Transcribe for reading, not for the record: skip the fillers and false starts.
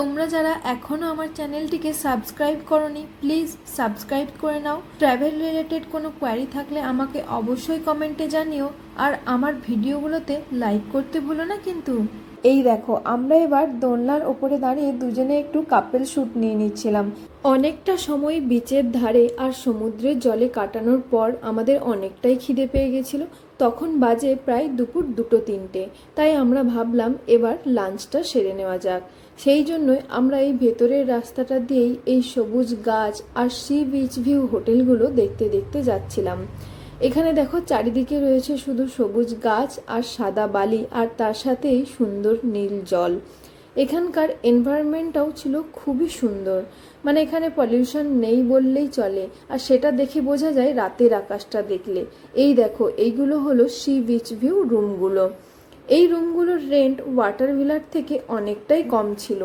তোমরা যারা এখনো আমার চ্যানেলটিকে সাবস্ক্রাইব করোনি প্লিজ সাবস্ক্রাইব করে নাও। ট্রাভেল রিলেটেড কোনো কোয়ারি থাকলে আমাকে অবশ্যই কমেন্টে জানিও, আর আমার ভিডিওগুলোতে লাইক করতে ভুলো না কিন্তু। এই দেখো, আমরা এবার দোলনার ওপরে দাঁড়িয়ে দুজনে একটু কাপেল শ্যুট নিয়ে নিচ্ছিলাম। অনেকটা সময় বিচের ধারে আর সমুদ্রের জলে কাটানোর পর আমাদের অনেকটাই খিদে পেয়ে গেছিল। তখন বাজে প্রায় দুপুর 2-3টে, তাই আমরা ভাবলাম এবার লাঞ্চটা সেরে নেওয়া যাক। সেই জন্যই আমরা এই ভেতরের রাস্তাটা দিয়েই এই সবুজ গাছ আর সি বিচ ভিউ হোটেলগুলো দেখতে দেখতে যাচ্ছিলাম। এখানে দেখো চারিদিকে রয়েছে শুধু সবুজ গাছ আর সাদা বালি, আর তার সাথেই সুন্দর নীল জল। এখানকার এনভায়রনমেন্টটাও ছিল খুবই সুন্দর, মানে এখানে পলিউশন নেই বললেই চলে, আর সেটা দেখে বোঝা যায় রাতের আকাশটা দেখলে। এই দেখো, এইগুলো হলো সি বিচ ভিউ রুমগুলো। এই রুমগুলোর রেন্ট ওয়াটার ভিলার থেকে অনেকটাই কম ছিল।